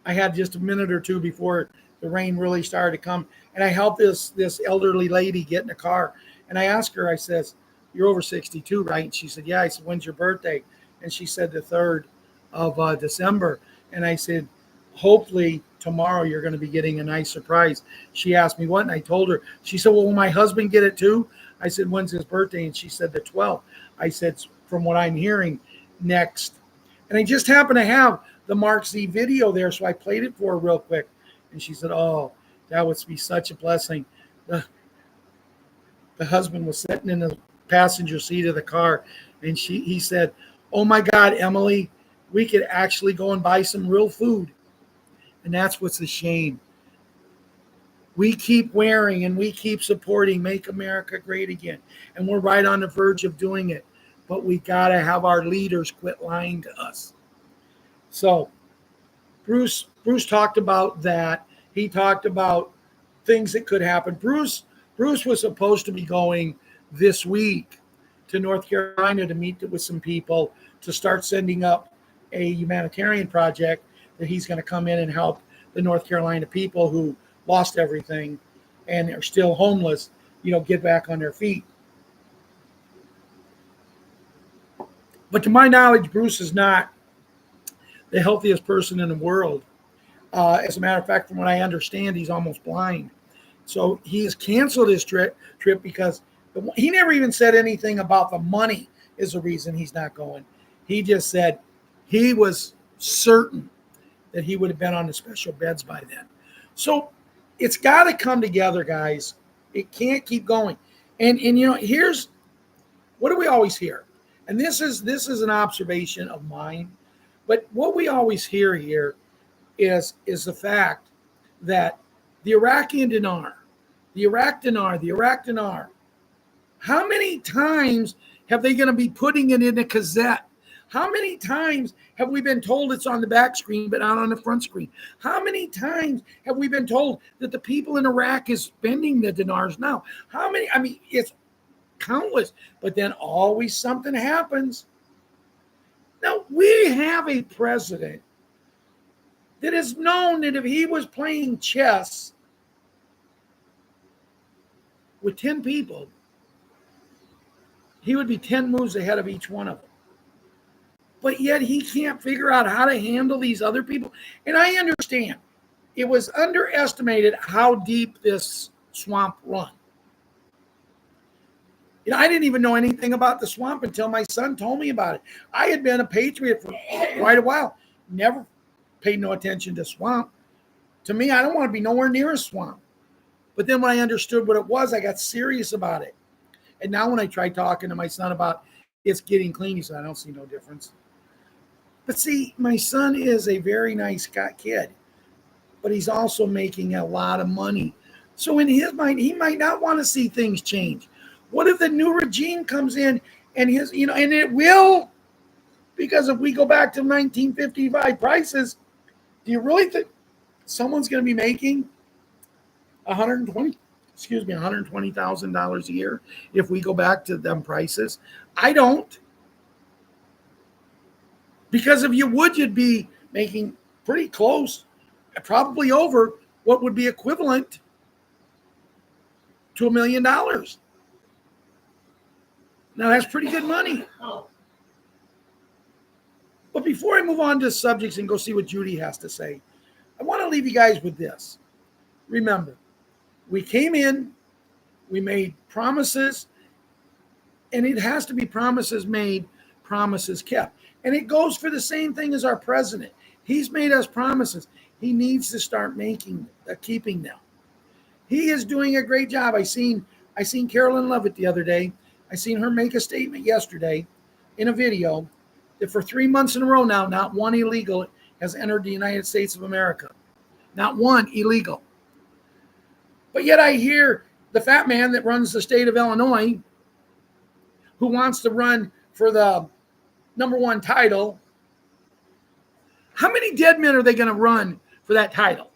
I had just a minute or two before the rain really started to come. And I helped this elderly lady get in the car. And I asked her, I says, you're over 62, right? And she said, yeah. I said, when's your birthday? And she said the 3rd of December. And I said, hopefully tomorrow you're going to be getting a nice surprise. She asked me what, and I told her. She said, well, will my husband get it too? I said, when's his birthday? And she said the 12th. I said, from what I'm hearing, next. And I just happened to have the Mark Z video there, so I played it for her real quick. And she said, oh, that would be such a blessing. The husband was sitting in the passenger seat of the car, and he said, oh my God, Emily, we could actually go and buy some real food. And that's what's a shame. We keep wearing and we keep supporting Make America Great Again. And we're right on the verge of doing it. But we got to have our leaders quit lying to us. So Bruce talked about that. He talked about things that could happen. Bruce was supposed to be going this week to North Carolina to meet with some people to start sending up a humanitarian project that he's going to come in and help the North Carolina people who lost everything and are still homeless, get back on their feet. But to my knowledge, Bruce is not the healthiest person in the world. As a matter of fact, from what I understand, he's almost blind. So he has canceled his trip because he never even said anything about the money is the reason he's not going. He just said he was certain that he would have been on the special beds by then. So it's got to come together, guys. It can't keep going. And here's what do we always hear? And this is an observation of mine. But what we always hear here is the fact that the Iraq dinar, how many times have they going to be putting it in a cassette? How many times have we been told it's on the back screen but not on the front screen? How many times have we been told that the people in Iraq is spending the dinars now? It's countless, but then always something happens. Now, we have a president that is known that if he was playing chess with 10 people, he would be 10 moves ahead of each one of them. But yet he can't figure out how to handle these other people. And I understand it was underestimated how deep this swamp run. I didn't even know anything about the swamp until my son told me about it. I had been a Patriot for quite a while. Never paid no attention to swamp. To me, I don't want to be nowhere near a swamp. But then when I understood what it was, I got serious about it. And now when I try talking to my son about it's getting clean, he said, I don't see no difference. But see, my son is a very nice kid, but he's also making a lot of money. So in his mind, he might not want to see things change. What if the new regime comes in and and it will, because if we go back to 1955 prices, do you really think someone's going to be making $120,000 a year if we go back to them prices? I don't. Because if you would, you'd be making pretty close, probably over what would be equivalent to $1 million. Now, that's pretty good money. But before I move on to subjects and go see what Judy has to say, I want to leave you guys with this. Remember, we came in, we made promises, and it has to be promises made, promises kept. And it goes for the same thing as our president. He's made us promises. He needs to start keeping them. He is doing a great job. I seen Carolyn Levitt the other day. I seen her make a statement yesterday in a video that for 3 months in a row now, not one illegal has entered the United States of America. Not one illegal. But yet I hear the fat man that runs the state of Illinois, who wants to run for the #1 title. How many dead men are they going to run for that title?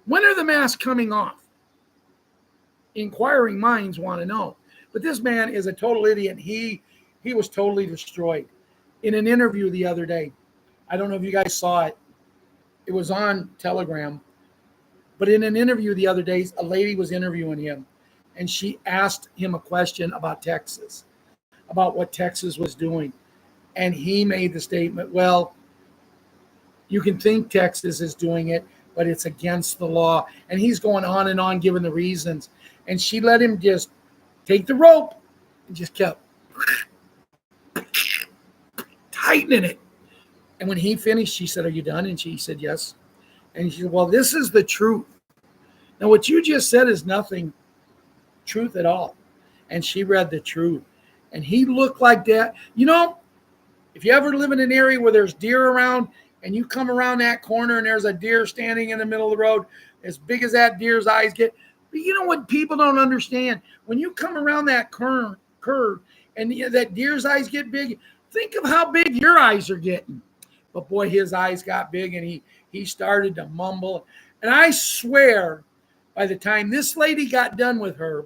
When are the masks coming off? Inquiring minds want to know. But this man is a total idiot. He was totally destroyed. In an interview the other day, I don't know if you guys saw it. It was on Telegram. But in an interview the other day, a lady was interviewing him, and she asked him a question about Texas, about what Texas was doing. And he made the statement, well, you can think Texas is doing it, but it's against the law. And he's going on and on giving the reasons. And she let him just take the rope and just kept tightening it. And when he finished, she said, are you done? And she said, yes. And she said, well, this is the truth. Now, what you just said is nothing truth at all. And she read the truth. And he looked like that. If you ever live in an area where there's deer around and you come around that corner and there's a deer standing in the middle of the road as big as that deer's eyes get. But you know what people don't understand? When you come around that curve and that deer's eyes get big, think of how big your eyes are getting. But boy, his eyes got big and he started to mumble. And I swear, by the time this lady got done with her,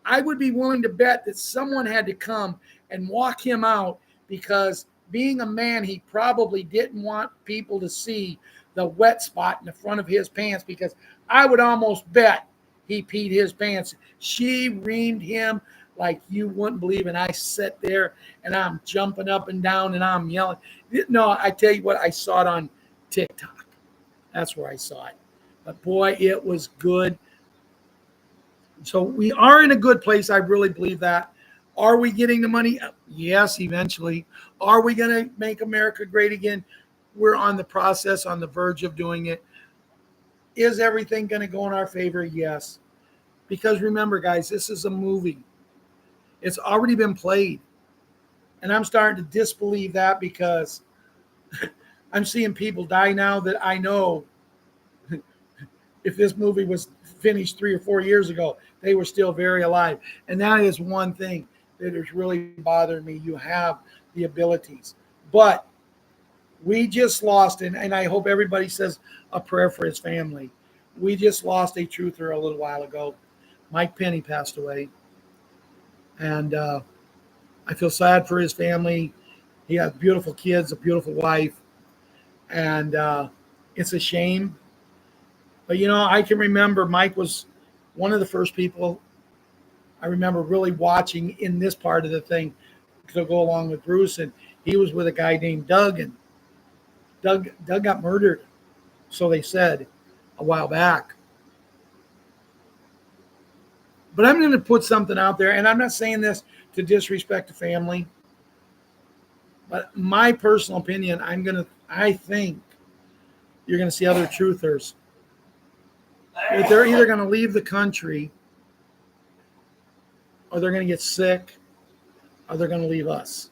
I would be willing to bet that someone had to come and walk him out, because being a man, he probably didn't want people to see the wet spot in the front of his pants, because I would almost bet he peed his pants. She reamed him like you wouldn't believe. And I sit there and I'm jumping up and down and I'm yelling. No, I tell you what, I saw it on TikTok. That's where I saw it. But boy, it was good. So we are in a good place. I really believe that. Are we getting the money? Yes, eventually. Are we going to make America great again? We're on the process, on the verge of doing it. Is everything going to go in our favor? Yes. Because remember, guys, this is a movie. It's already been played. And I'm starting to disbelieve that, because I'm seeing people die now that I know if this movie was finished 3 or 4 years ago, they were still very alive. And that is one thing that is really bothering me. You have the abilities. But we just lost, and I hope everybody says a prayer for his family. We just lost a truther a little while ago. Mike Penny passed away. And I feel sad for his family. He has beautiful kids, a beautiful wife. And it's a shame. But, you know, I can remember Mike was one of the first people I remember really watching in this part of the thing to go along with Bruce. And he was with a guy named Doug. And Doug got murdered, so they said, a while back. But I'm going to put something out there, and I'm not saying this to disrespect the family. But my personal opinion, I think you're going to see other truthers. That they're either going to leave the country, or they're going to get sick, or they're going to leave us.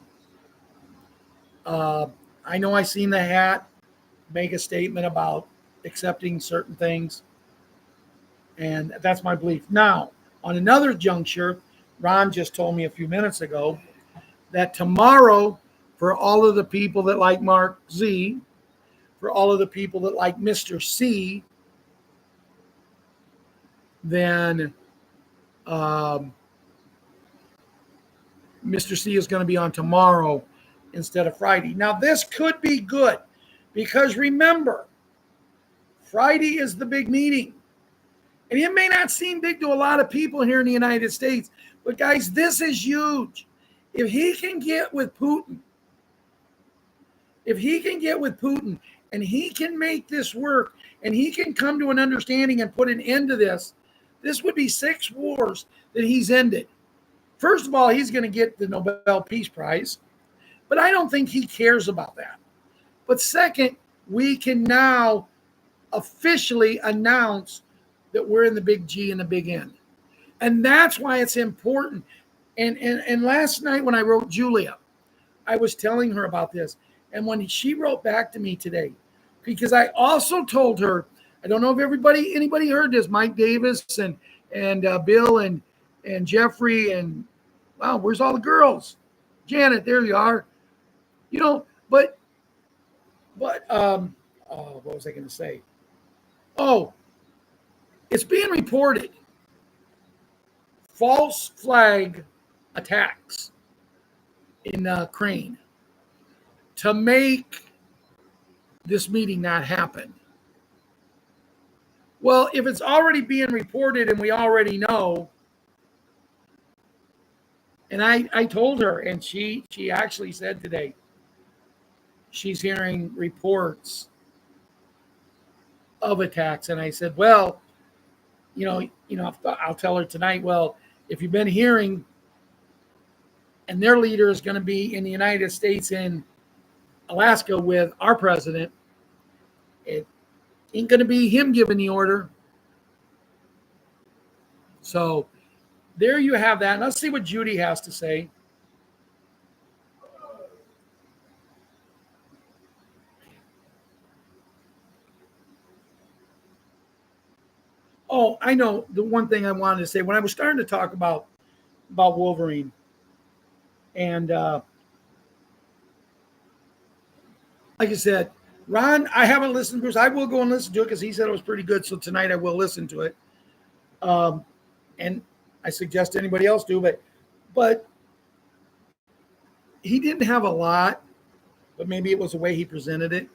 I know I seen the hat make a statement about accepting certain things, and that's my belief. Now, on another juncture, Ron just told me a few minutes ago that tomorrow, for all of the people that like Mark Z, for all of the people that like Mr. C, then Mr. C is going to be on tomorrow instead of Friday. Now, this could be good, because remember, Friday is the big meeting. And it may not seem big to a lot of people here in the United States, but guys, this is huge. If he can get with Putin, and he can make this work, and he can come to an understanding and put an end to this, this would be 6 wars that he's ended. First of all, he's going to get the Nobel Peace Prize, but I don't think he cares about that. But second, we can now officially announce that we're in the big G and the big N. And that's why it's important. And last night when I wrote Julia, I was telling her about this. And when she wrote back to me today, because I also told her, I don't know if anybody heard this, Mike Davis and Bill and Jeffrey and, wow, where's all the girls? Janet, there you are. You know, but what was I going to say? Oh, it's being reported false flag attacks in Ukraine to make this meeting not happen. Well, if it's already being reported and we already know, and I told her, and she actually said today she's hearing reports of attacks, and I said, well, you know, I'll tell her tonight, well, if you've been hearing, and their leader is going to be in the United States in Alaska with our president, it ain't going to be him giving the order. So there you have that. Let's see what Judy has to say. I know the one thing I wanted to say when I was starting to talk about Wolverine, and like I said, Ron, I haven't listened to Bruce. I will go and listen to it because he said it was pretty good. So tonight I will listen to it. And I suggest anybody else do, but he didn't have a lot, but maybe it was the way he presented it.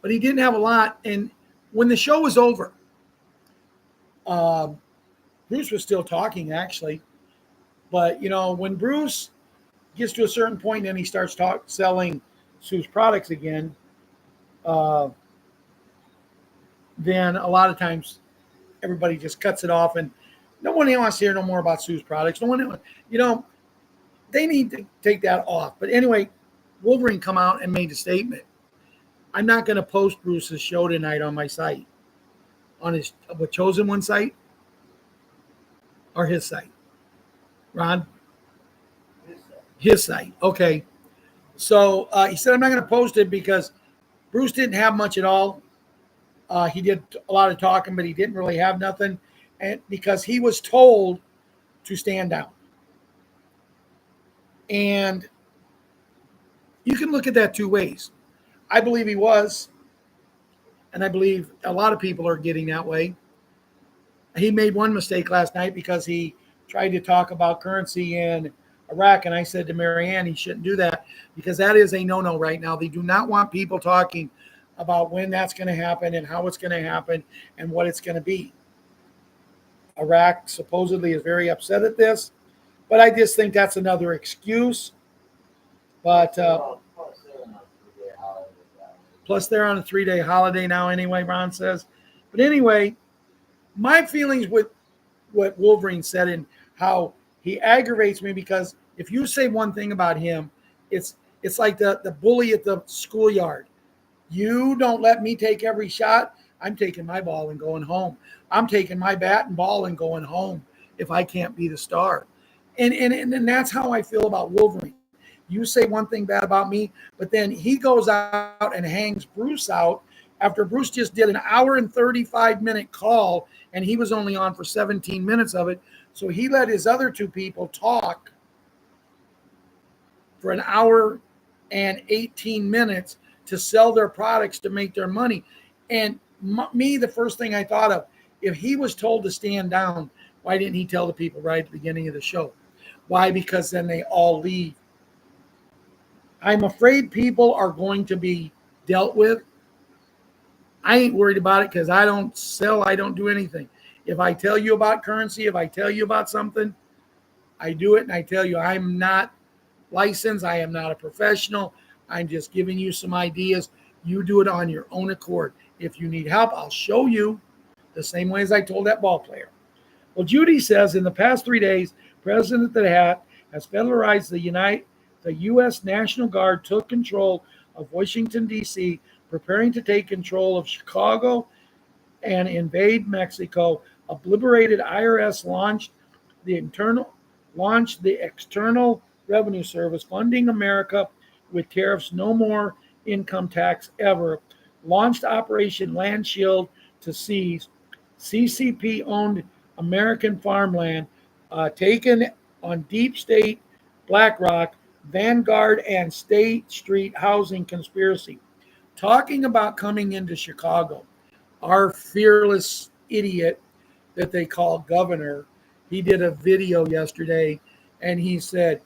But he didn't have a lot. And when the show was over, Bruce was still talking actually. But when Bruce gets to a certain point and he starts selling Sue's products again, then a lot of times everybody just cuts it off and no one wants to hear no more about Sue's products. No one, they need to take that off. But anyway, Wolverine come out and made a statement. I'm not going to post Bruce's show tonight on my site, on his Chosen One site or his site. Ron? His site. Okay. So he said, I'm not going to post it because Bruce didn't have much at all. He did a lot of talking, but he didn't really have nothing. And because he was told to stand down. And you can look at that two ways. I believe he was, and I believe a lot of people are getting that way. He made one mistake last night because he tried to talk about currency in Iraq, and I said to Marianne he shouldn't do that because that is a no-no right now. They do not want people talking about when that's going to happen and how it's going to happen and what it's going to be. Iraq supposedly is very upset at this, but I just think that's another excuse. But plus they're on a 3-day holiday now anyway, Ron says. But anyway, my feelings with what Wolverine said and how he aggravates me because if you say one thing about him, it's like the bully at the schoolyard. You don't let me take every shot. I'm taking my ball and going home. I'm taking my bat and ball and going home if I can't be the star. And that's how I feel about Wolverine. You say one thing bad about me, but then he goes out and hangs Bruce out after Bruce just did an hour and 35-minute call, and he was only on for 17 minutes of it. So he let his other two people talk for an hour and 18 minutes to sell their products to make their money. And me, the first thing I thought of, if he was told to stand down, why didn't he tell the people right at the beginning of the show? Why? Because then they all leave. I'm afraid people are going to be dealt with. I ain't worried about it because I don't sell. I don't do anything. If I tell you about currency, if I tell you about something, I do it and I tell you I'm not licensed. I am not a professional. I'm just giving you some ideas. You do it on your own accord. If you need help, I'll show you the same way as I told that ball player. Well, Judy says in the past 3 days, President the Hat has federalized the U.S. National Guard took control of Washington, D.C., preparing to take control of Chicago and invade Mexico. A liberated IRS launched the External Revenue Service, funding America with tariffs, no more income tax ever. Launched Operation Land Shield to seize CCP-owned American farmland, taken on deep state, BlackRock, Vanguard, and State Street housing conspiracy. Talking about coming into Chicago, our fearless idiot that they call governor, he did a video yesterday and he said,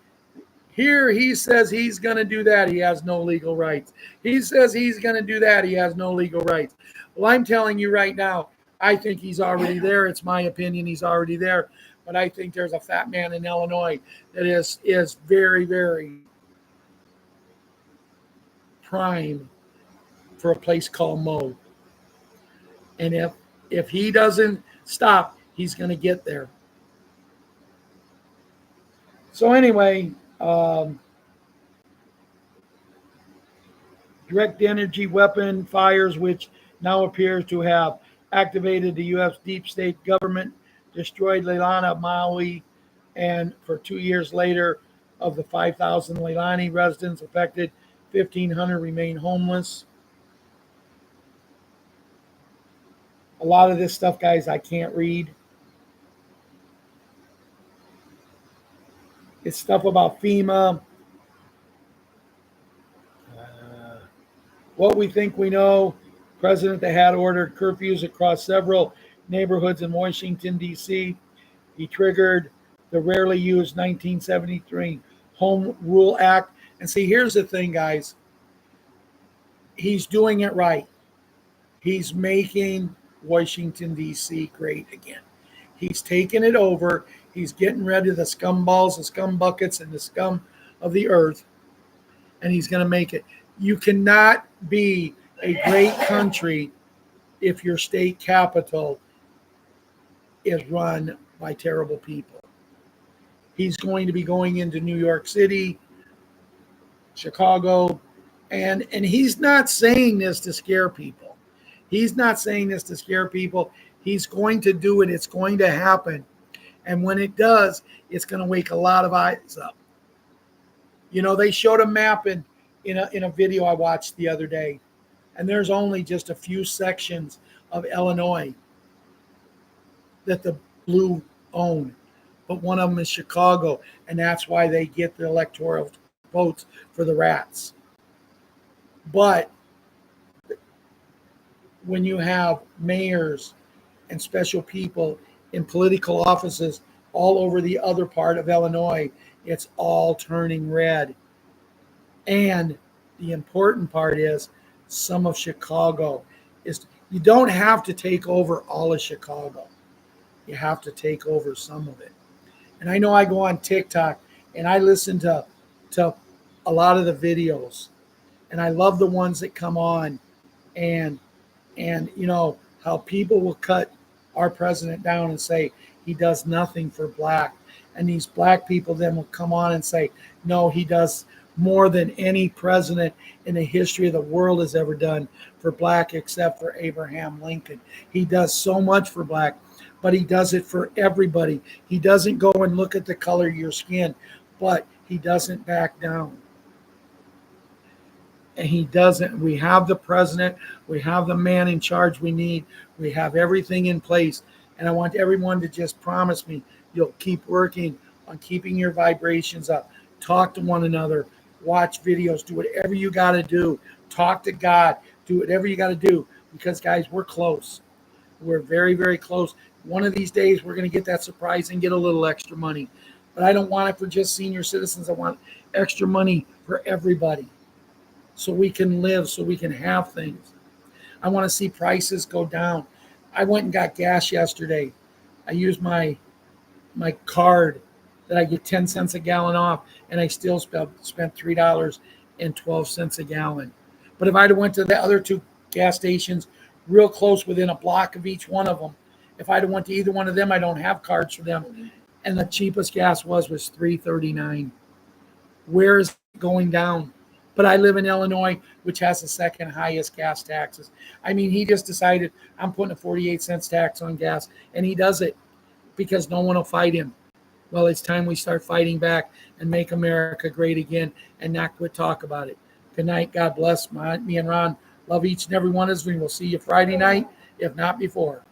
here he says he's going to do that. He has no legal rights. He says he's going to do that. He has no legal rights. Well, I'm telling you right now, I think he's already there. It's my opinion. He's already there. But I think there's a fat man in Illinois that is very, very prime for a place called Mo. And if he doesn't stop, he's going to get there. So anyway, direct energy weapon fires, which now appears to have activated the U.S. deep state government, destroyed Leilani, Maui, and for 2 years later, of the 5,000 Leilani residents affected, 1,500 remain homeless. A lot of this stuff, guys, I can't read. It's stuff about FEMA. What we think we know. President that had ordered curfews across several neighborhoods in Washington, D.C. He triggered the rarely used 1973 Home Rule Act. And see, here's the thing, guys. He's doing it right. He's making Washington, D.C. great again. He's taking it over. He's getting rid of the scumballs, the scum buckets, and the scum of the earth. And he's going to make it. You cannot be a great country if your state capital is run by terrible people. He's going to be going into New York City, Chicago, and he's not saying this to scare people. He's not saying this to scare people. He's going to do it. It's going to happen. And when it does, it's going to wake a lot of eyes up. You know, they showed a map in a video I watched the other day, and there's only just a few sections of Illinois that the blue own. But one of them is Chicago, and that's why they get the electoral votes for the rats. But when you have mayors and special people in political offices all over the other part of Illinois, it's all turning red. And the important part is some of Chicago is, you don't have to take over all of Chicago. You have to take over some of it. And I know I go on TikTok and I listen to a lot of the videos, and I love the ones that come on and you know how people will cut our president down and say he does nothing for black, and these black people then will come on and say no, he does more than any president in the history of the world has ever done for black, except for Abraham Lincoln. He does so much for black, but he does it for everybody. He doesn't go and look at the color of your skin, but he doesn't back down. And he doesn't. We have the president. We have the man in charge we need. We have everything in place. And I want everyone to just promise me you'll keep working on keeping your vibrations up. Talk to one another. Watch videos. Do whatever you got to do. Talk to God. Do whatever you got to do. Because, guys, we're close. We're very, very close. One of these days, we're going to get that surprise and get a little extra money. But I don't want it for just senior citizens. I want extra money for everybody, so we can live, so we can have things. I want to see prices go down. I went and got gas yesterday. I used my card that I get 10 cents a gallon off, and I still spent $3.12 a gallon. But if I'd have went to the other two gas stations real close within a block of each one of them, if I'd have went to either one of them, I don't have cards for them, and the cheapest gas was $3.39. Where is it going down? But I live in Illinois, which has the second highest gas taxes. I mean, he just decided I'm putting a 48 cents tax on gas, and he does it because no one will fight him. Well, it's time we start fighting back and make America great again and not quit talk about it. Good night. God bless. Me and Ron love each and every one of us. We will see you Friday night, if not before.